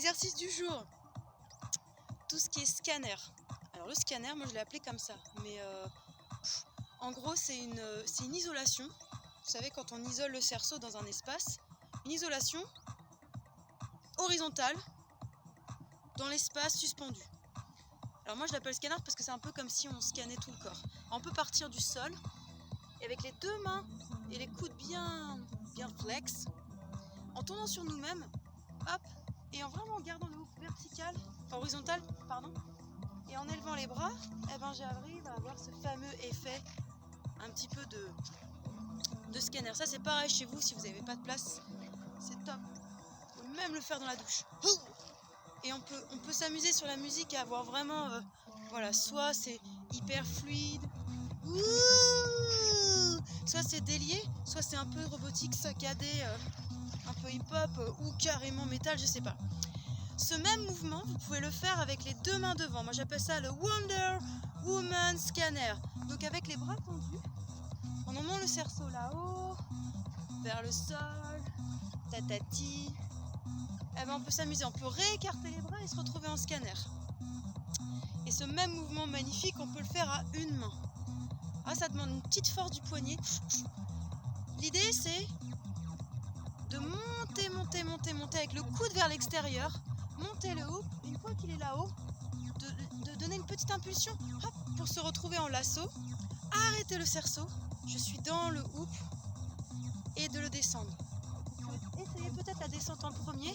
L'exercice du jour, tout ce qui est scanner. Alors le scanner, moi je l'ai appelé comme ça, mais en gros c'est une isolation. Vous savez, quand on isole le cerceau dans un espace, une isolation horizontale dans l'espace suspendu. Alors moi je l'appelle scanner parce que c'est un peu comme si on scannait tout le corps. On peut partir du sol et avec les deux mains et les coudes bien flex, en tournant sur nous-mêmes, hop, et en vraiment gardant le haut vertical, horizontal, pardon, et en élevant les bras, eh ben j'arrive à avoir ce fameux effet un petit peu de scanner. Ça c'est pareil chez vous, si vous n'avez pas de place, c'est top. On peut même le faire dans la douche. Et on peut s'amuser sur la musique et avoir vraiment, voilà, soit c'est hyper fluide, soit c'est délié, soit c'est un peu robotique, saccadé, un peu hip-hop ou carrément métal, je sais pas. Ce même mouvement, vous pouvez le faire avec les deux mains devant. Moi j'appelle ça le Wonder Woman Scanner. Donc avec les bras tendus, en emmenant le cerceau là-haut, vers le sol, tatati, eh ben on peut s'amuser, on peut réécarter les bras et se retrouver en scanner. Et ce même mouvement magnifique, on peut le faire à une main. Ah, ça demande une petite force du poignet. L'idée c'est de monter avec le coude vers l'extérieur, monter le hoop, une fois qu'il est là-haut, de donner une petite impulsion, hop, pour se retrouver en lasso, arrêter le cerceau, je suis dans le hoop, et de le descendre. Vous pouvez essayer peut-être la descente en premier,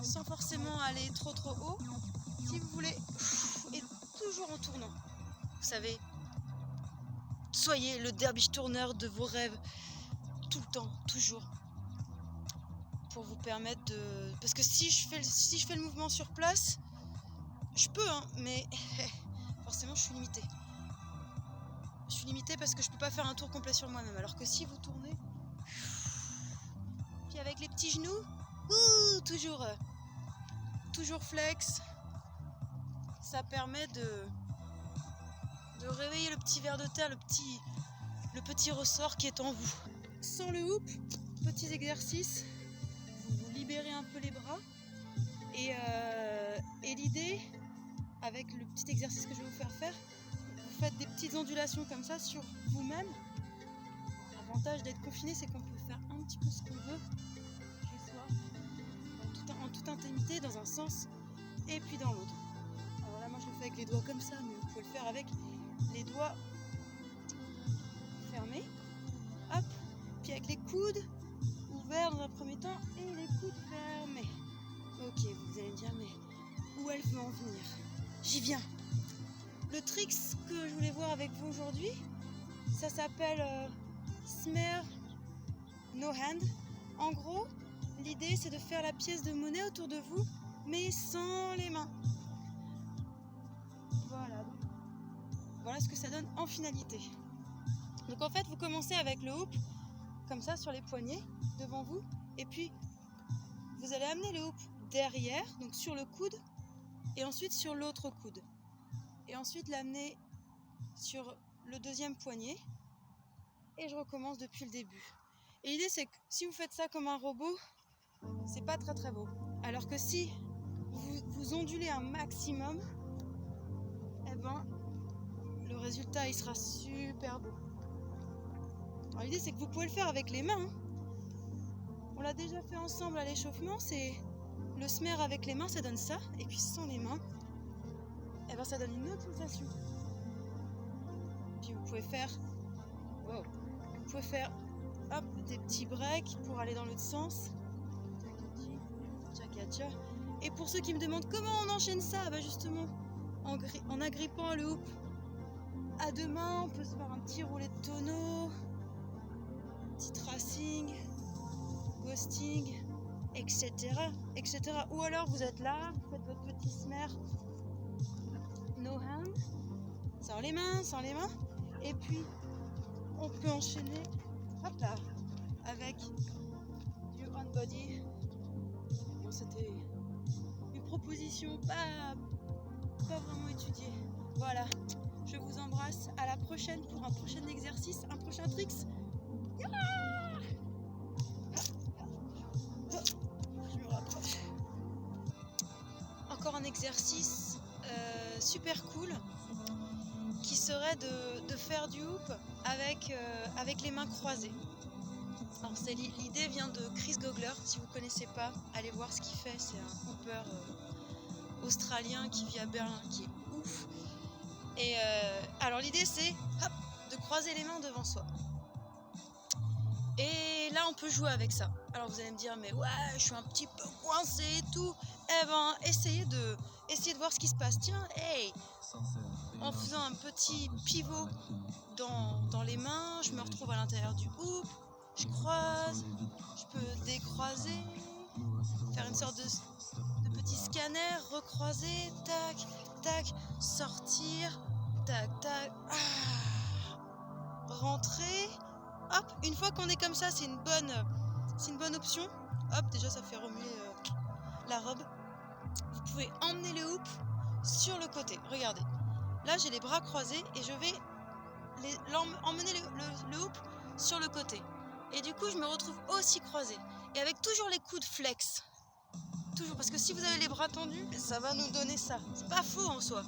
sans forcément aller trop haut, si vous voulez, et toujours en tournant. Vous savez, soyez le derviche tourneur de vos rêves, tout le temps, toujours. Pour vous permettre de... Parce que si je fais le mouvement sur place, je peux, hein, mais forcément je suis limitée. Je suis limitée parce que je peux pas faire un tour complet sur moi-même. Alors que si vous tournez, puis avec les petits genoux, toujours flex, ça permet de réveiller le petit ver de terre, le petit ressort qui est en vous. Sans le hoop, petits exercices, vous libérez un peu les bras et l'idée, avec le petit exercice que je vais vous faire faire, vous faites des petites ondulations comme ça sur vous-même. L'avantage d'être confiné, c'est qu'on peut faire un petit peu ce qu'on veut chez soi, en toute intimité, dans un sens et puis dans l'autre. Alors là, moi je le fais avec les doigts comme ça, mais vous pouvez le faire avec les doigts fermés. Hop, puis avec les coudes ouverts dans un premier temps et les coudes fermés. Ok, vous allez me dire, mais où elle veut en venir? J'y viens. Le trick que je voulais voir avec vous aujourd'hui, ça s'appelle Smear No Hand. En gros, l'idée c'est de faire la pièce de monnaie autour de vous, mais sans les mains. Voilà ce que ça donne en finalité. Donc en fait, vous commencez avec le hoop, comme ça, sur les poignets, devant vous, et puis vous allez amener le hoop derrière, donc sur le coude, et ensuite sur l'autre coude. Et ensuite l'amener sur le deuxième poignet, et je recommence depuis le début. Et l'idée c'est que si vous faites ça comme un robot, c'est pas très beau. Alors que si vous ondulez un maximum, eh ben le résultat il sera super beau. Alors l'idée c'est que vous pouvez le faire avec les mains. On l'a déjà fait ensemble à l'échauffement, c'est le smear avec les mains, ça donne ça, et puis sans les mains, eh ben ça donne une autre sensation. Puis vous pouvez faire, hop, des petits breaks pour aller dans l'autre sens. Et pour ceux qui me demandent comment on enchaîne ça, bah justement en agrippant le hoop à deux mains, on peut se faire un petit roulé de tonneau, petit tracing, ghosting, etc. Ou alors vous êtes là, vous faites votre petit smear no hand, sans les mains, et puis on peut enchaîner, hop là, avec du on body. Bon, c'était une proposition pas vraiment étudiée. Voilà, je vous embrasse, à la prochaine pour un prochain exercice, un prochain tricks. Je me rapproche. un exercice super cool qui serait de faire du hoop avec les mains croisées. Alors l'idée vient de Chris Gogler, si vous ne connaissez pas, allez voir ce qu'il fait, c'est un hooper australien qui vit à Berlin, qui est ouf. Et alors l'idée c'est hop, de croiser les mains devant soi. Et là on peut jouer avec ça. Alors vous allez me dire mais ouais je suis un petit peu coincé et tout. Eh ben essayez de voir ce qui se passe. Tiens, hey, en faisant un petit pivot dans les mains, je me retrouve à l'intérieur du hoop, je croise, je peux décroiser, faire une sorte de petit scanner, recroiser, tac, tac, sortir, tac, tac, rentrer, hop, une fois qu'on est comme ça, c'est une bonne option. Hop, déjà ça fait remuer la robe. Vous pouvez emmener le hoop sur le côté, regardez. Là j'ai les bras croisés et je vais emmener le hoop sur le côté. Et du coup je me retrouve aussi croisée. Et avec toujours les coudes flex. Toujours, parce que si vous avez les bras tendus, ça va nous donner ça. C'est pas faux en soi.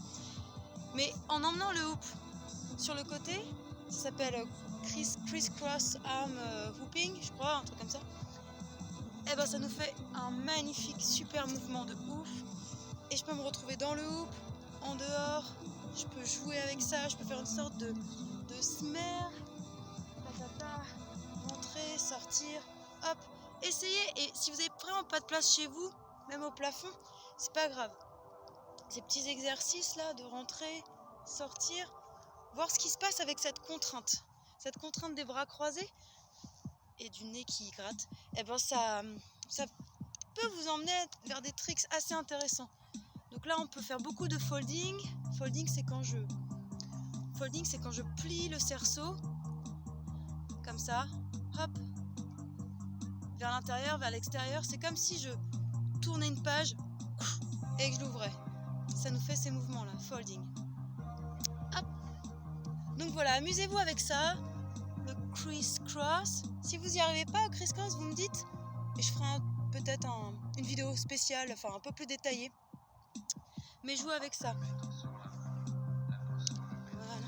Mais en emmenant le hoop sur le côté, ça s'appelle criss-cross arm hooping, je crois, un truc comme ça. Et ben ça nous fait un magnifique super mouvement de ouf. Et je peux me retrouver dans le hoop, en dehors, je peux jouer avec ça, je peux faire une sorte de snare, rentrer, sortir, hop, essayez. Et si vous n'avez vraiment pas de place chez vous, même au plafond, c'est pas grave. Ces petits exercices là de rentrer, sortir, voir ce qui se passe avec cette contrainte des bras croisés et du nez qui gratte, et ben ça peut vous emmener vers des tricks assez intéressants. Donc là on peut faire beaucoup de folding. Folding c'est quand je plie le cerceau comme ça, hop, vers l'intérieur, vers l'extérieur. C'est comme si je tournais une page et que je l'ouvrais. Ça nous fait ces mouvements là, folding. Hop. Donc voilà, amusez-vous avec ça, le criss-cross. Si vous n'y arrivez pas au criss-cross, vous me dites et je ferai peut-être une vidéo spéciale, enfin un peu plus détaillée. Mais jouez avec ça. Voilà.